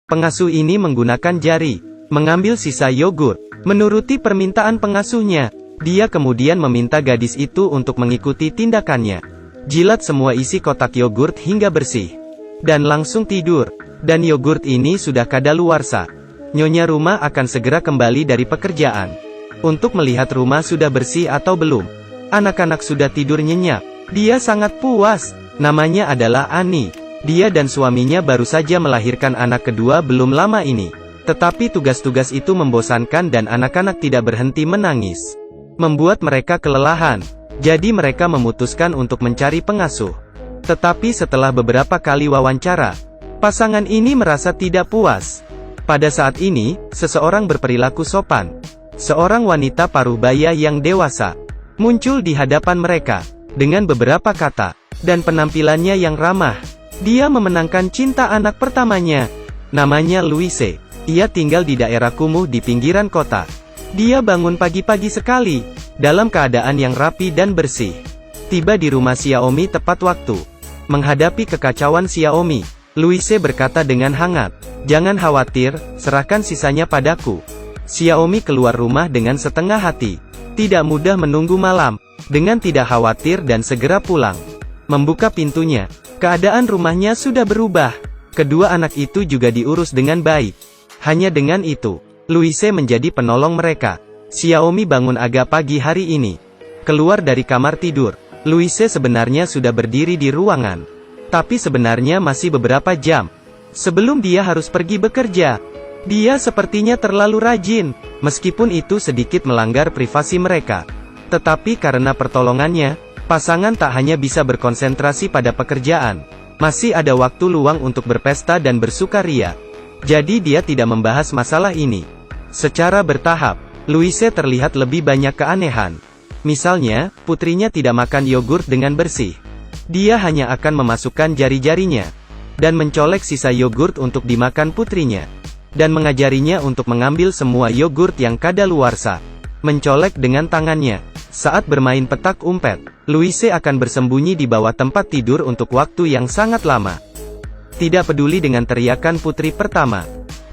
Pengasuh ini menggunakan jari, mengambil sisa yogurt. Menuruti permintaan pengasuhnya, dia kemudian meminta gadis itu untuk mengikuti tindakannya. Jilat semua isi kotak yogurt hingga bersih. Dan langsung tidur. Dan yogurt ini sudah kadaluarsa. Nyonya rumah akan segera kembali dari pekerjaan. Untuk melihat rumah sudah bersih atau belum. Anak-anak sudah tidur nyenyak. Dia sangat puas. Namanya adalah Ani. Dia dan suaminya baru saja melahirkan anak kedua belum lama ini. Tetapi tugas-tugas itu membosankan dan anak-anak tidak berhenti menangis. Membuat mereka kelelahan. Jadi mereka memutuskan untuk mencari pengasuh. Tetapi setelah beberapa kali wawancara, pasangan ini merasa tidak puas. Pada saat ini, seseorang berperilaku sopan. Seorang wanita paruh baya yang dewasa muncul di hadapan mereka dengan beberapa kata dan penampilannya yang ramah. Dia memenangkan cinta anak pertamanya. Namanya Louise. Ia tinggal di daerah kumuh di pinggiran kota. Dia bangun pagi-pagi sekali, dalam keadaan yang rapi dan bersih. Tiba di rumah Xiaomi tepat waktu. Menghadapi kekacauan Xiaomi, Louise berkata dengan hangat, "Jangan khawatir, serahkan sisanya padaku." Xiaomi keluar rumah dengan setengah hati. Tidak mudah menunggu malam, dengan tidak khawatir dan segera pulang. Membuka pintunya, keadaan rumahnya sudah berubah. Kedua anak itu juga diurus dengan baik. Hanya dengan itu, Louise menjadi penolong mereka. Xiaomi bangun agak pagi hari ini. Keluar dari kamar tidur, Louise sebenarnya sudah berdiri di ruangan. Tapi sebenarnya masih beberapa jam sebelum dia harus pergi bekerja. Dia sepertinya terlalu rajin, meskipun itu sedikit melanggar privasi mereka. Tetapi karena pertolongannya, pasangan tak hanya bisa berkonsentrasi pada pekerjaan, masih ada waktu luang untuk berpesta dan bersukaria. Jadi dia tidak membahas masalah ini. Secara bertahap, Louise terlihat lebih banyak keanehan. Misalnya, putrinya tidak makan yogurt dengan bersih. Dia hanya akan memasukkan jari-jarinya dan mencolek sisa yogurt untuk dimakan putrinya. Dan mengajarinya untuk mengambil semua yogurt yang kadaluarsa. Mencolek dengan tangannya. Saat bermain petak umpet, Louise akan bersembunyi di bawah tempat tidur untuk waktu yang sangat lama. Tidak peduli dengan teriakan putri pertama.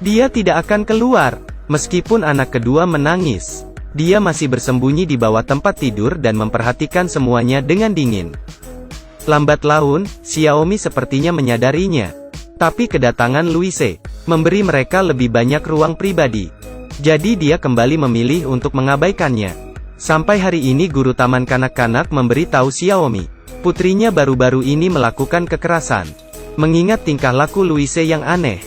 Dia tidak akan keluar, meskipun anak kedua menangis. Dia masih bersembunyi di bawah tempat tidur dan memperhatikan semuanya dengan dingin. Lambat laun, Xiaomi sepertinya menyadarinya. Tapi kedatangan Louise memberi mereka lebih banyak ruang pribadi. Jadi dia kembali memilih untuk mengabaikannya. Sampai hari ini guru taman kanak-kanak memberi tahu Xiaomi, putrinya baru-baru ini melakukan kekerasan. Mengingat tingkah laku Louise yang aneh,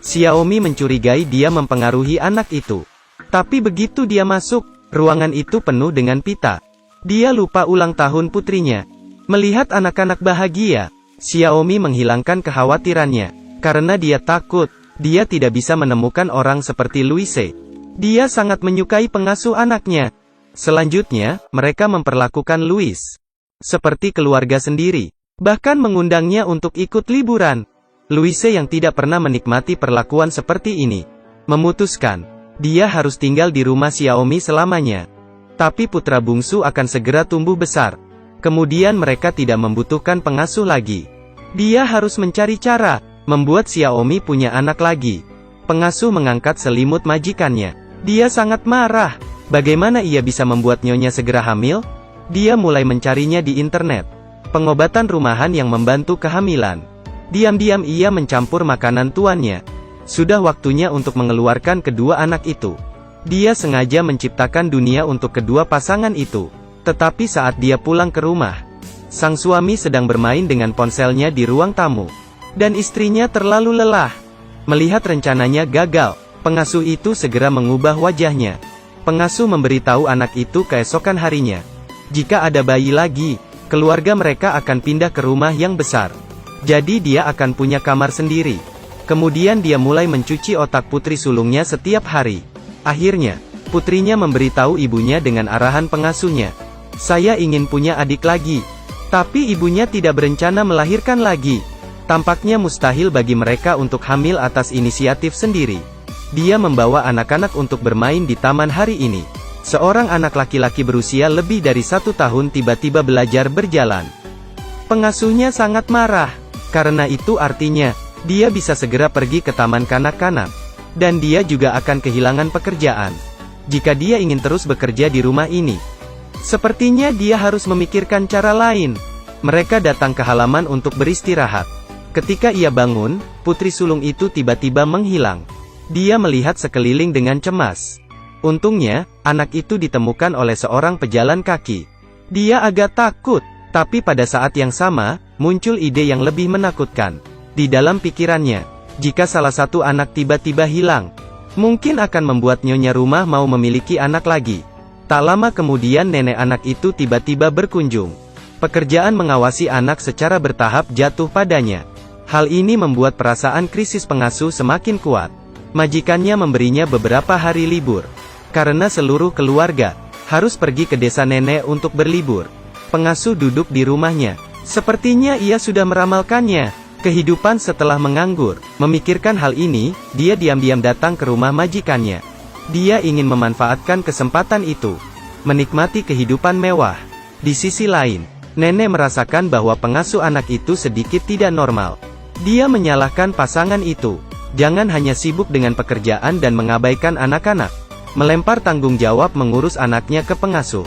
Xiaomi mencurigai dia mempengaruhi anak itu. Tapi begitu dia masuk, ruangan itu penuh dengan pita. Dia lupa ulang tahun putrinya. Melihat anak-anak bahagia, Xiaomi menghilangkan kekhawatirannya. Karena dia takut, dia tidak bisa menemukan orang seperti Louise. Dia sangat menyukai pengasuh anaknya. Selanjutnya, mereka memperlakukan Louise seperti keluarga sendiri. Bahkan mengundangnya untuk ikut liburan. Louise yang tidak pernah menikmati perlakuan seperti ini, memutuskan, dia harus tinggal di rumah Xiaomi selamanya. Tapi putra bungsu akan segera tumbuh besar. Kemudian mereka tidak membutuhkan pengasuh lagi. Dia harus mencari cara, membuat Xiaomi punya anak lagi. Pengasuh mengangkat selimut majikannya. Dia sangat marah. Bagaimana ia bisa membuat nyonya segera hamil? Dia mulai mencarinya di internet. Pengobatan rumahan yang membantu kehamilan. Diam-diam ia mencampur makanan tuannya. Sudah waktunya untuk mengeluarkan kedua anak itu. Dia sengaja menciptakan dunia untuk kedua pasangan itu. Tetapi saat dia pulang ke rumah, sang suami sedang bermain dengan ponselnya di ruang tamu. Dan istrinya terlalu lelah. Melihat rencananya gagal, pengasuh itu segera mengubah wajahnya. Pengasuh memberitahu anak itu keesokan harinya, jika ada bayi lagi, keluarga mereka akan pindah ke rumah yang besar. Jadi dia akan punya kamar sendiri. Kemudian dia mulai mencuci otak putri sulungnya setiap hari. Akhirnya, putrinya memberitahu ibunya dengan arahan pengasuhnya, "Saya ingin punya adik lagi." Tapi ibunya tidak berencana melahirkan lagi. Tampaknya mustahil bagi mereka untuk hamil atas inisiatif sendiri. Dia membawa anak-anak untuk bermain di taman hari ini. Seorang anak laki-laki berusia lebih dari 1 tahun tiba-tiba belajar berjalan. Pengasuhnya sangat marah. Karena itu artinya, dia bisa segera pergi ke taman kanak-kanak. Dan dia juga akan kehilangan pekerjaan. Jika dia ingin terus bekerja di rumah ini, sepertinya dia harus memikirkan cara lain. Mereka datang ke halaman untuk beristirahat. Ketika ia bangun, putri sulung itu tiba-tiba menghilang. Dia melihat sekeliling dengan cemas. Untungnya, anak itu ditemukan oleh seorang pejalan kaki. Dia agak takut, tapi pada saat yang sama, muncul ide yang lebih menakutkan. Di dalam pikirannya, jika salah satu anak tiba-tiba hilang, mungkin akan membuat nyonya rumah mau memiliki anak lagi. Tak lama kemudian nenek anak itu tiba-tiba berkunjung. Pekerjaan mengawasi anak secara bertahap jatuh padanya. Hal ini membuat perasaan krisis pengasuh semakin kuat. Majikannya memberinya beberapa hari libur. Karena seluruh keluarga harus pergi ke desa nenek untuk berlibur. Pengasuh duduk di rumahnya. Sepertinya ia sudah meramalkannya. Kehidupan setelah menganggur. Memikirkan hal ini, dia diam-diam datang ke rumah majikannya. Dia ingin memanfaatkan kesempatan itu. Menikmati kehidupan mewah. Di sisi lain, nenek merasakan bahwa pengasuh anak itu sedikit tidak normal. Dia menyalahkan pasangan itu. Jangan hanya sibuk dengan pekerjaan dan mengabaikan anak-anak. Melempar tanggung jawab mengurus anaknya ke pengasuh.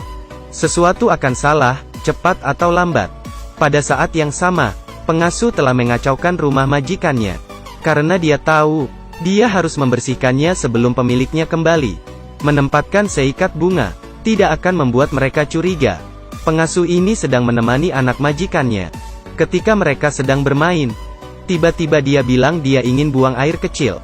Sesuatu akan salah, cepat atau lambat. Pada saat yang sama, pengasuh telah mengacaukan rumah majikannya. Karena dia tahu, dia harus membersihkannya sebelum pemiliknya kembali. Menempatkan seikat bunga, tidak akan membuat mereka curiga. Pengasuh ini sedang menemani anak majikannya. Ketika mereka sedang bermain, tiba-tiba dia bilang dia ingin buang air kecil.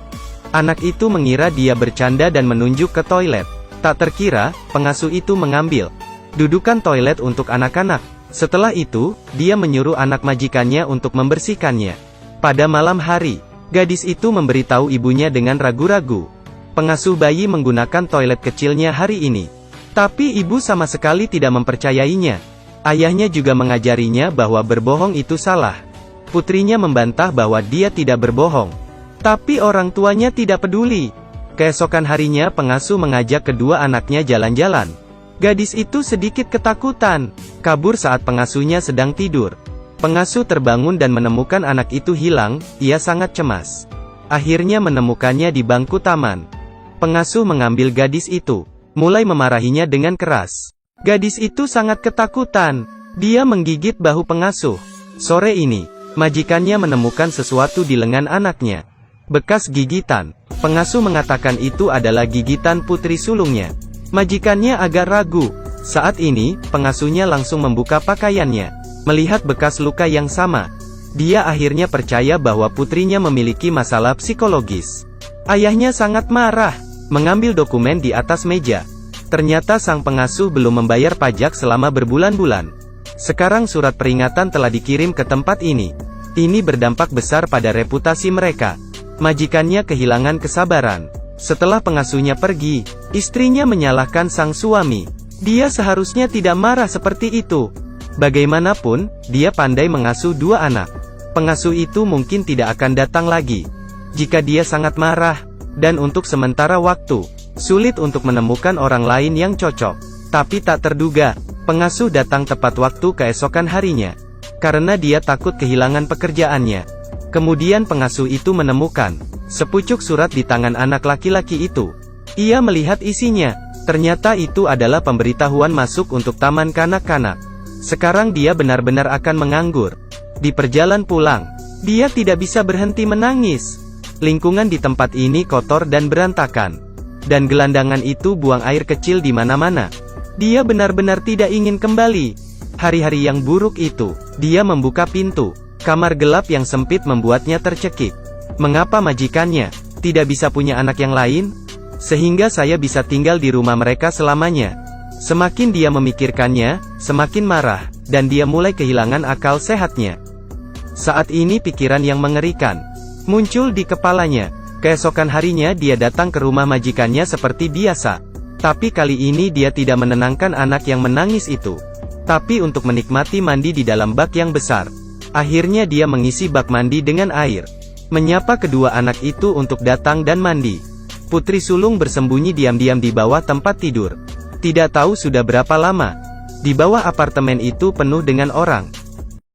Anak itu mengira dia bercanda dan menunjuk ke toilet. Tak terkira, pengasuh itu mengambil dudukan toilet untuk anak-anak. Setelah itu, dia menyuruh anak majikannya untuk membersihkannya. Pada malam hari, gadis itu memberitahu ibunya dengan ragu-ragu. Pengasuh bayi menggunakan toilet kecilnya hari ini. Tapi ibu sama sekali tidak mempercayainya. Ayahnya juga mengajarinya bahwa berbohong itu salah. Putrinya membantah bahwa dia tidak berbohong. Tapi orang tuanya tidak peduli. Keesokan harinya pengasuh mengajak kedua anaknya jalan-jalan. Gadis itu sedikit ketakutan, kabur saat pengasuhnya sedang tidur. Pengasuh terbangun dan menemukan anak itu hilang, ia sangat cemas. Akhirnya menemukannya di bangku taman. Pengasuh mengambil gadis itu, mulai memarahinya dengan keras. Gadis itu sangat ketakutan, dia menggigit bahu pengasuh. Sore ini, majikannya menemukan sesuatu di lengan anaknya. Bekas gigitan. Pengasuh mengatakan itu adalah gigitan putri sulungnya. Majikannya agak ragu. Saat ini, pengasuhnya langsung membuka pakaiannya. Melihat bekas luka yang sama, dia akhirnya percaya bahwa putrinya memiliki masalah psikologis. Ayahnya sangat marah, mengambil dokumen di atas meja. Ternyata sang pengasuh belum membayar pajak selama berbulan-bulan. Sekarang surat peringatan telah dikirim ke tempat ini. Ini berdampak besar pada reputasi mereka. Majikannya kehilangan kesabaran. Setelah pengasuhnya pergi, istrinya menyalahkan sang suami. Dia seharusnya tidak marah seperti itu. Bagaimanapun, dia pandai mengasuh dua anak. Pengasuh itu mungkin tidak akan datang lagi. Jika dia sangat marah, dan untuk sementara waktu, sulit untuk menemukan orang lain yang cocok. Tapi tak terduga, pengasuh datang tepat waktu keesokan harinya. Karena dia takut kehilangan pekerjaannya. Kemudian pengasuh itu menemukan sepucuk surat di tangan anak laki-laki itu. Ia melihat isinya. Ternyata itu adalah pemberitahuan masuk untuk taman kanak-kanak. Sekarang dia benar-benar akan menganggur. Di perjalanan pulang, dia tidak bisa berhenti menangis. Lingkungan di tempat ini kotor dan berantakan. Dan gelandangan itu buang air kecil di mana-mana. Dia benar-benar tidak ingin kembali. Hari-hari yang buruk itu, dia membuka pintu. Kamar gelap yang sempit membuatnya tercekik. Mengapa majikannya tidak bisa punya anak yang lain? Sehingga saya bisa tinggal di rumah mereka selamanya. Semakin dia memikirkannya, semakin marah, dan dia mulai kehilangan akal sehatnya. Saat ini pikiran yang mengerikan muncul di kepalanya. Keesokan harinya dia datang ke rumah majikannya seperti biasa. Tapi kali ini dia tidak menenangkan anak yang menangis itu. Tapi untuk menikmati mandi di dalam bak yang besar. Akhirnya dia mengisi bak mandi dengan air. Menyapa kedua anak itu untuk datang dan mandi. Putri sulung bersembunyi diam-diam di bawah tempat tidur. Tidak tahu sudah berapa lama. Di bawah apartemen itu penuh dengan orang.